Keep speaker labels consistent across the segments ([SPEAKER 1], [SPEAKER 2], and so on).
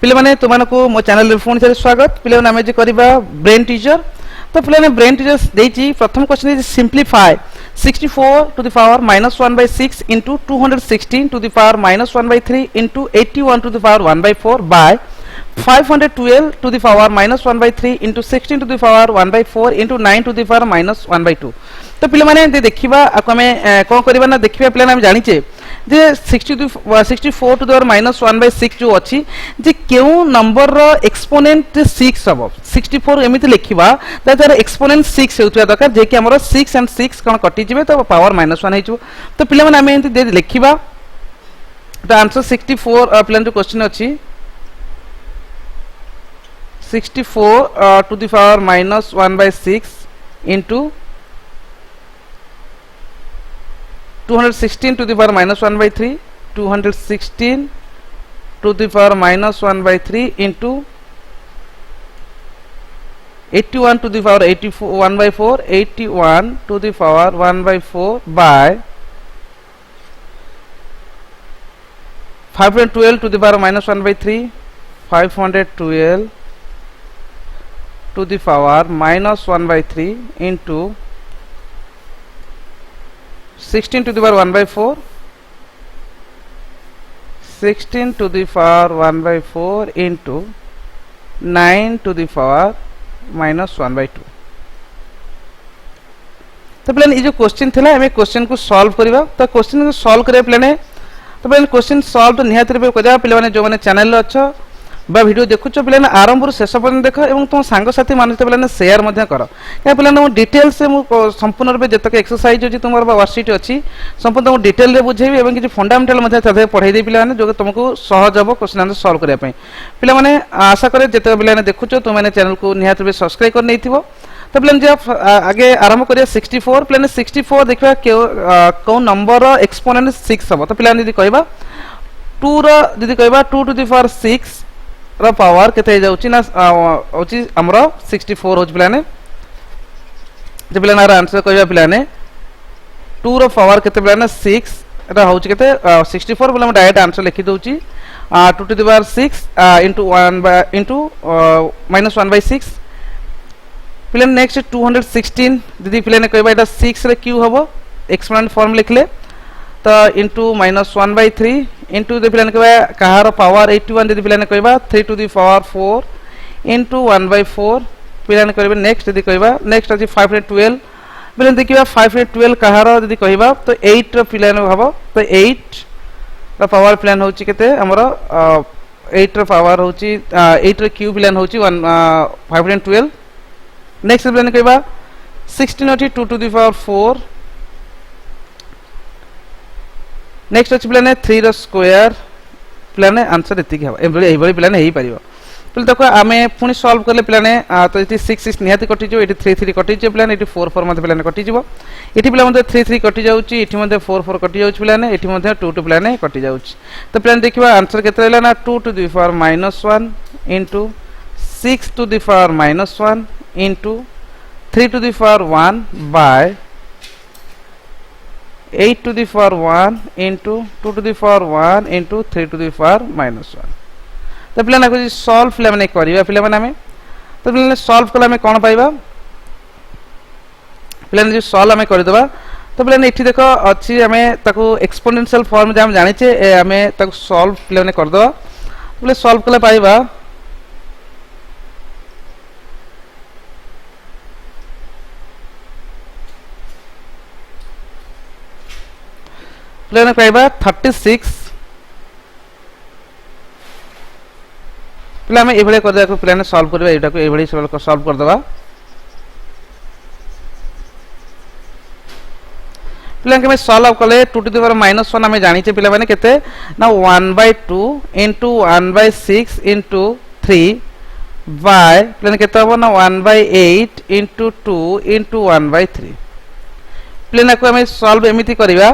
[SPEAKER 1] पिले माने तुमको मो चैनल रे फोन से स्वागत पिले माने जे करबा ब्रेन टीचर तो पिले ने ब्रेन टीचर देची प्रथम question is simplify 64 to the power minus 1 by 6 into 216 to the power minus 1 by 3 into 81 to the power 1 by 4 by 512 to the power minus 1 by 3 into 16 to the power 1 by 4 into 9 to the power minus 1 by 2 तो पिले माने देखिबा आको हमें कोन करबा ना देखिबा पिले हम जानि छे जे 64 to the power minus 1 by 6 जो अछि जे केउ नंबर रो एक्सपोनेंट 6 हबो 64 एमिति लिखिबा तार एक्सपोनेंट 6 हेउतबा दरकार जे कि हमरो 6 and 6 कोन कटि जिवे तो पावर minus 1 हेजो तो पिले माने हम एमिति लिखिबा द आंसर 64 पिले जो क्वेश्चन अछि 64 to the power minus 1 by 6 into 216 to the power minus 1 by 3 216 to the power minus 1 by 3 into 81 to the power 84 1 by 4 81 to the power 1 by 4 by 512 to the power minus 1 by 3 512 to the power minus 1 by 3 into 16 to the power 1 by 4 16 to the power 1 by 4 into 9 to the power minus 1 by 2 तो प्लान ये जो question थिला हमें question को solve करिबा तो question को सॉल्व करे प्लान तो प्लान क्वेश्चन सॉल्व तो निहात रे करिबा पिले माने जो माने चैनल रे अछो बा वीडियो देखुछ पिले आरंभ रु शेष पर्यंत देख एवं तुम सांग साथी मान पिले शेयर मध्य कर क्या पिले डिटेल से संपूर्ण रूप जतक एक्सरसाइज अच्छी तुम वर्कशीट अच्छी संपूर्ण तुमको डिटेल रे बुझेबी एवं किसी फंडामेंटल पढ़ाई दे पिले जो तुमको सहज हम क्वेश्चन आंसर सॉल्व करने पिले माने आशा करे जिते पिले देखुछ तुमने चैनल को निहात रूप सब्सक्राइब कर नहीं तो पिले जब आगे आरंभ करिया 64 पिले 64 देखा कौ नंबर एक्सपोनेंट 6 हम तो पिले यदि कहबा 2 रो यदि कहबा 2 to the power 6 रो पावर केते जाउची ना होची हमरो 64 होच पिलाने जे पिलाने आंसर कहबा पिलाने 2 रो पावर केते पिलाने 6 एटा होची केते 64 बोले हम डायरेक्ट आंसर लिखि दोची 2 to the power 6 into 1 by into minus 1 by 6 पिलाने नेक्स्ट 216 दीदी पिलाने कहबा एटा 6 रे क्यू हबो एक्सपोनेंट फॉर्म लिखले तो into minus 1 by 3 into the पिलाने कहबा कहार पावर 81 दीदी पिलाने कहबा 3 to the power 4 into 1 by 4 पिलाने कहबा नेक्स्ट दीदी कहबा नेक्स्ट अछि 512 पिलाने देखिबा 512 कहार दीदी कहबा तो 8 रो पिलाने हबो तो 8 रो पावर पिलाने होची केते हमरो 8 रो पावर होची 8 रो क्यूब पिलाने होची 512 नेक्स्ट पिलाने कहबा 16 होची 2 to the power 4 नेक्स्ट अछि पिलाने 3 रो स्क्वायर पिलाने आंसर एति के एबळी पिलाने हेई परिबो पिल देखो आमे पुनी सॉल्व करले पिलाने तो एति 6 6 निहाती कटि जो एति 3 3 कटि जो पिलाने एति 4 4 मध्ये पिलाने कटि जिवो एति पिला मध्ये 3 3 कटि जाउची एति मध्ये 4 4 कटि जाउची पिलाने एति मध्ये 2 2 पिलाने कटि जाउची तो पिलाने देखिबा आंसर केते रहला ना 2 to the power minus 1 into 6 to the power minus 1 into 3 to the power 1 by 8 to the power 1 into 2 to the power 1 into 3 to the power minus 1 तो पिला ना सॉल्व पिला माने करिबा पिला माने हमें तो पिला सॉल्व कला हमें कोन पाइबा पिला ने जो सॉल्व हमें कर देबा तो पिला ने एठी देखो अछि हमें ताको एक्सपोनेंशियल फॉर्म जे हम जानि छे हमें ताको सॉल्व पिला ने कर देबा पिला सॉल्व कला पाइबा पिलाने पाइबा 36 पिला में एभले कर देबा पिलाने सॉल्व करबा एटा को एभले सॉल्व कर देबा पिलाने में सॉल्व कले 2 to the power minus 1 हमें जानि छे पिला माने केते ना 1 by 2 into 1 by 6 into 3 by पिलाने केते हो ना 1 by 8 into 2 into 1 by 3 पिलाने को हमें सॉल्व एमिति करबा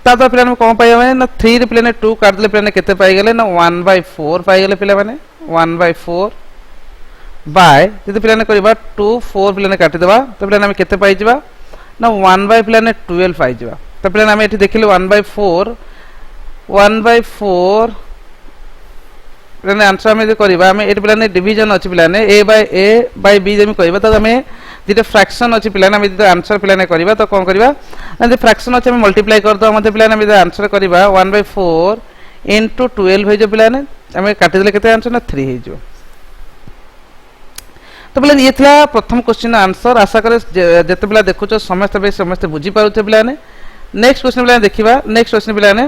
[SPEAKER 1] तातो पिलाने कोन पाइ हमें ना 3 रे पिलाने 2 काट दले पिलाने केते पाइ गेले ना 1 by 4 पाइ गेले पिला माने 1 by 4 बाय जदि पिलाने करबा 2 4 पिलाने काटि देबा तो पिलाने हम केते पाइ जिबा ना 1 by पिलाने 12 पाइ जिबा तो पिलाने हम एठी देखिले 1 by 4 1 by 4 पिलाने आंसर हमें करबा हमें एट पिलाने डिवीजन अछि पिलाने a by b जेमी कहबा तो हमें जेते फ्रैक्शन अछि पिलाने हमें जेते आंसर पिलाने करबा तो कोन करबा जे फ्रैक्शन अछि हमें मल्टीप्लाई कर दो मते पिलाने हमें आंसर करबा 1/4 into 12 हे जो पिलाने हमें काटि देले केते आंसर ना 3 हे जो। तो पिलाने ये थला प्रथम क्वेश्चन आंसर आशा करे जेते पिला देखुचो समस्त बुझी पारुते पिलाने। नेक्स्ट क्वेश्चन पिलाने देखिबा नेक्स्ट क्वेश्चन पिलाने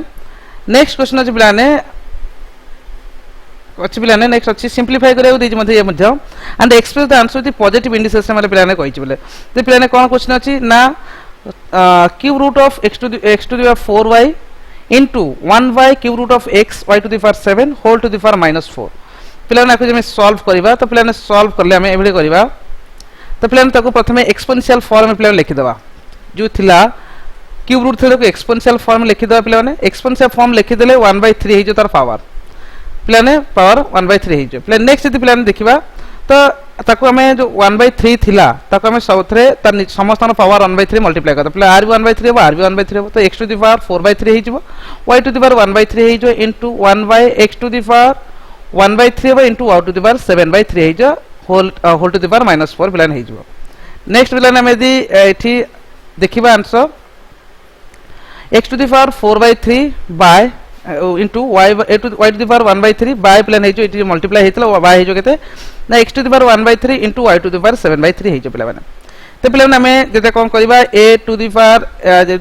[SPEAKER 1] नेक्स्ट क्वेश्चन अछि पिलाने अच्छी पिलाने नेक्स्ट अच्छी सिंपलीफाई करिया देज मध्ये ये मध्ये and express the answer the positive indices माने पिलाने कहिछि बोले जे पिलाने कोन क्वेश्चन अछि ना cube root of x to the power 4y into 1y cube root of x y to the power 7 whole to the power -4 पिलाने आको जे सॉल्व करबा तो पिलाने सॉल्व करले हमें एबडे करबा तो पिलाने ताको प्रथमे एक्सपोनेंशियल फॉर्म में पिलाने लिखि देबा जो थिला क्यूब रूट थेलो को एक्सपोनेंशियल फॉर्म लिखि देबा पिलाने एक्सपोनेंशियल फॉर्म लिखि देले 1/3 हे जो तार पावर पिलाने पावर 1/3 हे जो पिलाने नेक्स्ट यदि पिलाने देखिबा तो ताको हमें जो 1/3 थिला ताको हमें सबथरे तार समस्तन पावर 1/3 मल्टीप्लाई करतो पिला r भी 1/3 हो r भी 1/3 हो तो x टू द पावर 4/3 हे जो y टू द पावर 1/3 हे जो into 1/x to the power 1/3 हो into y to the power 7/3 हे जो होल टू द पावर -4 पिलाने हे जो। नेक्स्ट पिलाने हमें यदि एठी देखिबा answer x to the power 4/3 by into y to the power 1/3 by प्लान हे जो इटी मल्टीप्लाई हेतला y हे जो केते ना x to the power 1/3 into y to the power 7/3 हे जो पिला माने तो पिला हमें जेते कोन करबा a to the power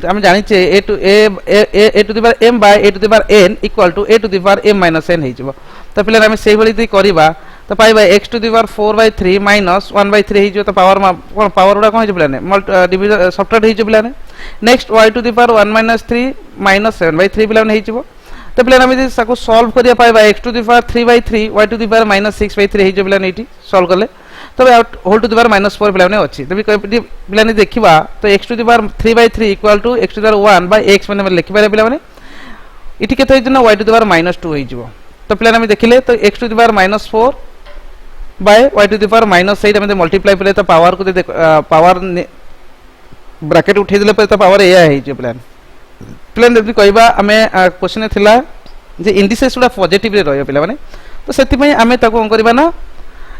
[SPEAKER 1] हम जानि छे a to the power m by a to the power n equal to a to the power m minus n हे जो तो पिला हमें सेही भली करबा तो पाइबा x to the power 4/3 minus 1/3 हे जो तो पावर कोन पावर उडा कोन हे जो पिला ने डिवीजन सब्ट्रैक्ट हे जो पिला ने next y to the power 1 - 3 minus 7/3 पिला ने हे जो तो पिला हमें साको सॉल्व करिया पाइबा x to the power 3/3 y to the power -6/3 हे जो पिला नेटी सॉल्व करले तो होल टू द पावर -4 पिला ने अछि तबी पिला ने देखिबा तो x to the power 3/3 equal to x to the power 1 by x माने लिखि पारे पिला माने इटी केते हे जनो y टू द पावर -2 हे जो तो पिला हमें देखिले तो x to the power -4 by y to the power -8 हमें मल्टीप्लाई पले तो पावर को पावर ब्रैकेट उठे दिले तो पावर ए हे जो प्लान जब कहबा हमें क्वेश्चन थिला जे इंडिसेस उडा पॉजिटिव रे रहयो पिला माने तो सेति पई हमें ताको कोन करबा ना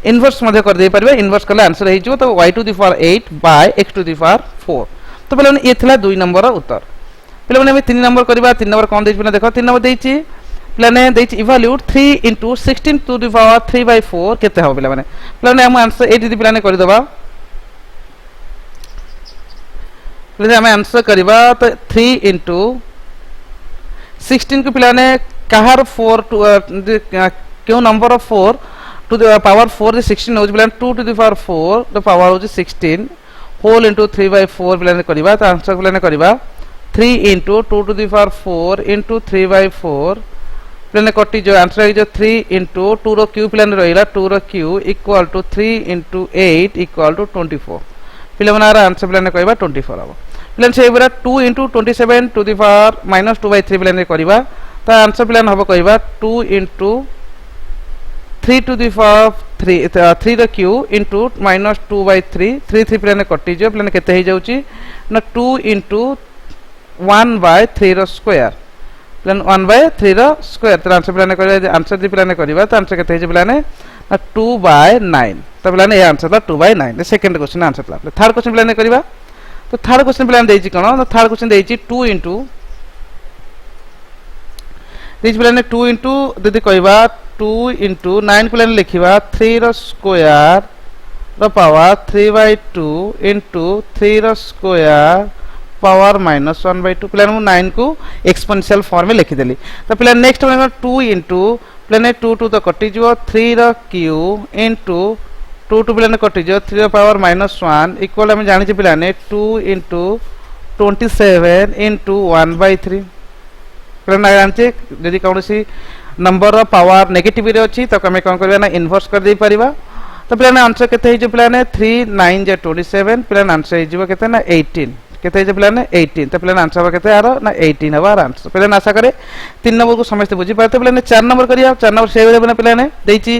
[SPEAKER 1] इनवर्स मध्ये कर दे परबे इनवर्स करले आंसर हे जो तो y to the power 8 by x to the power 4 तो पिला माने ये थिला 2 नंबर उत्तर पिला माने हमें 3 नंबर करबा 3 नंबर कोन देछि देखो 3 नंबर देछि पिला ने देछि इवैल्यूट 3 into 16 टू द पावर 3/4 केते हो पिला माने हम आंसर ए दि पिला ने कर देबा पिला हमें आंसर करबा तो 3 into 16 को पिलाने कहार 4 टू क्यों number of 4 to the power 4 the 16 हो पिलाने 2 to the power 4 the power हो 16 होल इनटू 3/4 पिलाने करबा तो आंसर पिलाने करबा 3 into 2 to the power 4 into 3/4 पिलाने कटि जो आंसर है जो 3 into 2 रो क्यू पिलाने रहिला 2 rho q equal to 3 into 8 equal to 24 पिलाने आंसर पिलाने कहबा 24 हबो पिलाने से बरा 2 into 27 टू द पावर -2/3 पिलाने करबा तो आंसर पिलाने हबो कहबा 2 into 3 to the power 3 the q into -2/3 3 पिलाने कटि जो पिलाने केते हे जाउची ना 2 into 1/3 रो स्क्वायर पिलाने 1/3 रो स्क्वायर तो आंसर पिलाने करबा आंसर दि पिलाने करबा तो आंसर केते हे जे पिलाने 2/9 तो पिलाने ये आंसर था 2/9 सेकंड क्वेश्चन आंसर था थर्ड क्वेश्चन पिलाने करबा तो थर्ड क्वेश्चन पिलाने देछि कोन तो थर्ड क्वेश्चन देछि 2 into देछि पिलाने 2 into यदि कहबा 2 into 9 पिलाने लिखिबा 3 रो स्क्वायर रो पावर 3/2 into 3 रो स्क्वायर पावर -1/2 पिलाने 9 को एक्सपोनेंशियल फॉर्म में लिखि देली तो पिलाने नेक्स्ट 2 into पिलाने 2 2 तो कटि जो 3 रो क्यू into 2 2 पिलाने कटि जो 3 रो पावर -1 इक्वल हम जानि छ पिलाने 2 into 27 into 1/3 पिलाने जानि छ यदि कोनोसी नंबर रो पावर नेगेटिव रे अछि तो हमें कोन करबा ना इन्वर्स कर दे परिबा तो पिलाने आंसर केते हे जो पिलाने 3 9 जे 27 पिलाने आंसर हे जो केते ना 18 केते जे पिलाने 18 तो पिलाने आंसर केते आरो ना 18 हवा आंसर पिलाने आशा करे 3 नंबर को समस्त बुझी पाते पिलाने 4 नंबर करिया 4 नंबर से बना पिलाने देछि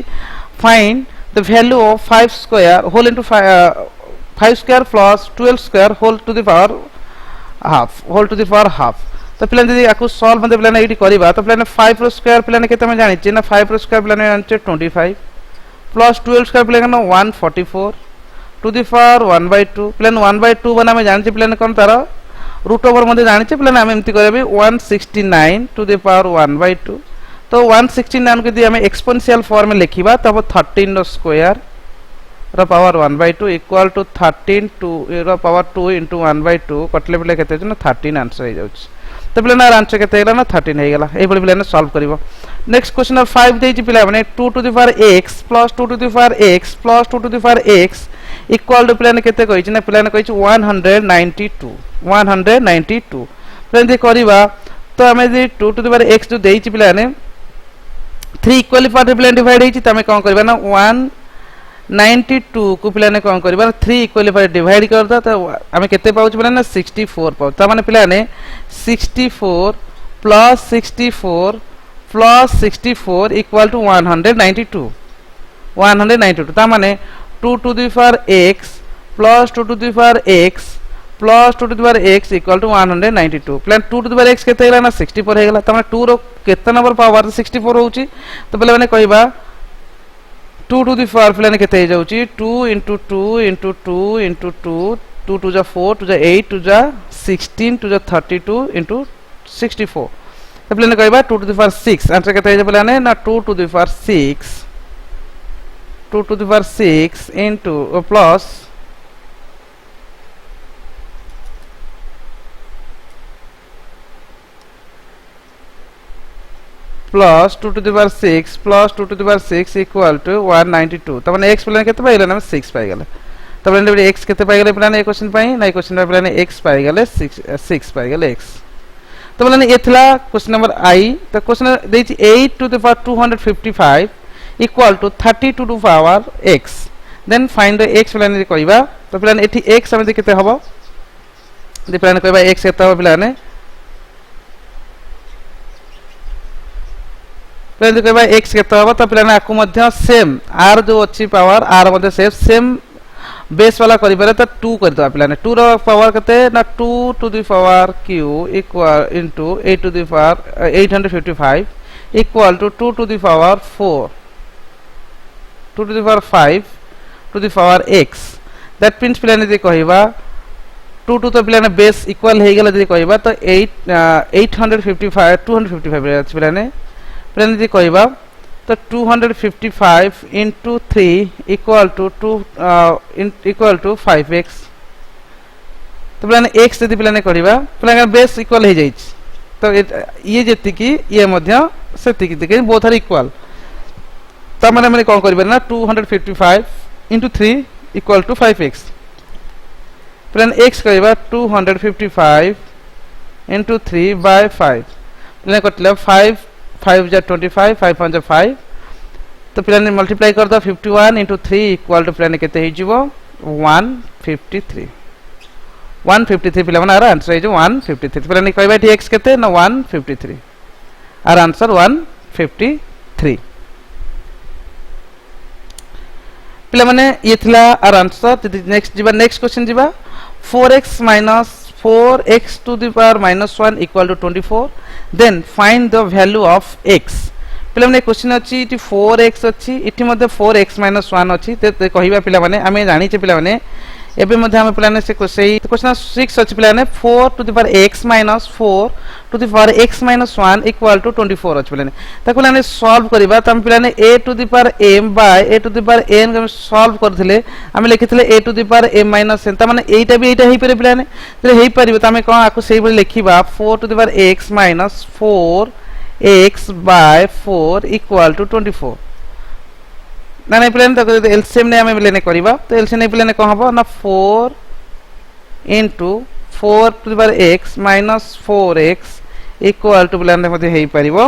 [SPEAKER 1] find the value of 5 square whole into 5 square plus 12 square whole to the power half तो पिलाने यदि आपको सॉल्व मतलब पिलाने एटी करबा तो पिलाने 5 रो स्क्वायर पिलाने केते हम जानि छी ना 5 रो स्क्वायर पिलाने आनचे 25 प्लस 12 स्क्वायर पिलाने ना 144 टू द पावर 1/2 पिलाने 1/2 बना हम जानि छी पिलाने कोन तार रूट ओवर मध्ये जानि छी पिलाने हम एम्ति करबे 169 टू द पावर 1/2 तो 169 को यदि हम एक्सपोनेंशियल फॉर्म में लिखिबा तब 13 rho square rho power 1/2 equal to 13 to rho power 2 into 1/2 कटले पिले केते न 13 आंसर हो जाउछ तो पिले ना आंसर केते गेला ना 13 हे गेला ए बली पिले ना सॉल्व करिवो नेक्स्ट क्वेश्चन नंबर 5 देछि पिला माने 2 to the power x plus 2 to the power x plus 2 to the power x equal to पिले ने केते कहिछि ना पिले ने कहिछि 192 पिले दे करिवा तो हमें जे 2 टू द पावर x जो देछि पिले ने 3 इक्वली पार्ट पिले डिवाइड हेछि तमे कोन करबा ना 192 को पिला ने कोन करबा 3 इक्वली पार्ट डिवाइड कर द तो हमें केते पाउछ पिला ना 64 पाउ त माने पिला ने 64 प्लस 64 प्लस 64 इक्वल टू 192 त माने 2 to the power x plus 2 to the power x plus 2 to the power x equal to 192 plus 2 to the power x केते हेला ना 64 हे गेला त माने 2 रो केते नंबर पावर 64 होउची तो पिला माने कहबा 2 टू द पावर पिला ने केते हे जाउची 2 into 2 into 2 into 2 2 to the 4 to the 8 to the 16 to the 32 into 64 तो पिला ने कहबा 2 to the power 6 आंसर केते हे पिला ने ना 2 to the power 6 2 to the power 6 into plus plus 2 to the power 6 plus 2 to the power 6 equal to 192 त माने x पिलाने केते पाइ गेला ना 6 पाइ गेला त माने x केते पाइ गेला पिलाने ए क्वेश्चन पाइ ना ए क्वेश्चन पिलाने x पाइ गेले 6 पाइ गेले x त माने एथला क्वेश्चन नंबर i त क्वेश्चन देछि 8 to the power 255 equal to 32 to the power x then find the x पिलाने कहबा त पिलाने एठी x हम केते हबो दे पिलाने कहबा x केते हबो पिलाने पिलाने कहबा x केते हबो त पिलाने आकु मध्य सेम r जो अछि पावर r मध्य सेम बेस वाला करि पारे त 2 कर दबा पिलाने 2 रो पावर केते ना 2 to the power q equal into 8 to the power 855 equal to 2 to the power 4 2 to the power 5 to the power x that means पिलाने जे कहबा 2 टू तो पिलाने बेस इक्वल हे गेला जे कहबा तो 855 255 पिलाने पिलाने जे कहबा तो 255 into 3 equal to 5x तो पिलाने x यदि पिलाने करबा पिलाने बेस इक्वल हे जाई तो ये जेति की ये मध्य सेति की देखै बोथ आर इक्वल त माने माने कोन करबा ना 255 into 3 equal to 5x पिलाने x कहबा 255 into 3 by 5 पिलाने कटले 5 5 जा 25 5 5 जा 5 तो पिलाने मल्टीप्लाई कर दो 51 into 3 इक्वल टू पिलाने केते हे जिवो 153 153 पिला माने आंसर हे जो 153 पिलाने कहबा ठी x केते ना 153 आर आंसर 153 पिला माने ये थिला आर आंसर नेक्स्ट क्वेश्चन जिबा 4x minus 4x to the power minus 1 equal to 24 then find the value of x पिला माने क्वेश्चन अछि इति 4x अछि इति मध्ये 4x minus 1 अछि ते कहिबा पिला माने आमे जानि छै पिला माने एबे मध्ये हम पिला ने से क्वेश्चन 6 अछि पिला ने 4 to the power x minus 4 to the power x minus 1 equal to 24 अछि पिला ने त पिला ने सॉल्व करबा त हम पिला ने a to the power m by a to the power n हम सॉल्व करथिले हम लिखिथिले a to the power m minus n त माने एटा भी एटा हेई परे पिला ने त हेई परिबो त हम कोन आकु सेही बली लिखिबा 4 to the power x minus 4 x by 4 equal to 24 ना नहीं पिलाने तो एलसीएम ने हमें लेने करिबा तो एलसीएम ने पिलाने कौन हबो ना 4 into 4 to the power x minus 4x equal to पिलाने मध्ये हेई परिबो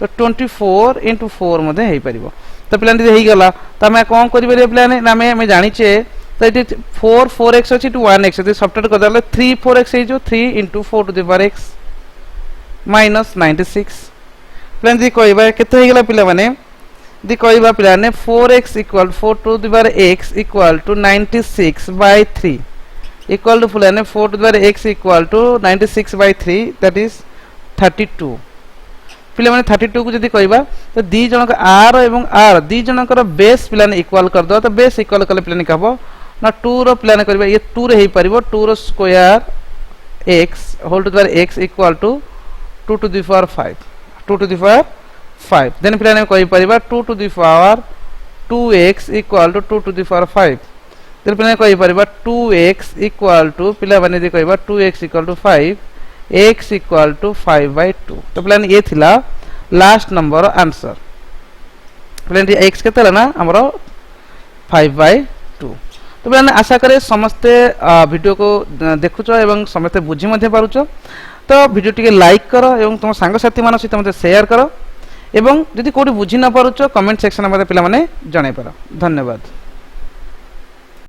[SPEAKER 1] तो 24 into 4 मध्ये हेई परिबो तो पिलाने हेई गला तो हमें कौन करिबे रे पिलाने ना हमें जानि छे तो इट 4 4x अछि टू 1x तो सब्ट्रैक्ट कर देले 3 4x हे जो 3 into 4 to the power x minus 96 पिलाने जी कहबा केते हेई गला पिला माने दी कहबा पिलाने 4x equal 4 to the power x equal to 96 by 3 equal to पिलाने 4 to the power x equal to 96 by 3 that is 32 पिला माने 32 को जदी कहबा तो दी जनक r एवं r दी जनकर बेस पिला ने इक्वल कर दो तो बेस इक्वल कले पिला ने कहबो ना 2 रो पिला ने करबा ये 2 रे हे परिबो 2 rho square x whole to the power x equal to 2 to the power 5 2 to the power 5 then पिला ने कहि परिबा 2 to the power 2x equal to 2 to the power 5 then पिला ने कहि परिबा 2x इक्वल टू पिला माने दे कहबा 2x equal to 5 x equal to 5/2 तो प्लान ये थिला लास्ट नंबर आंसर प्लान x केते ना हमरो 5/2 तो प्लान आशा करे समस्ते वीडियो को देखुचो एवं समस्ते बुझी मध्ये पारुचो तो वीडियो टिके लाइक करो एवं तुम संग साथी मान सहित मते शेयर करो एवं जदि कोडी बुझी ना पारुचो कमेंट सेक्शन में पिला माने जणाई पारो धन्यवाद।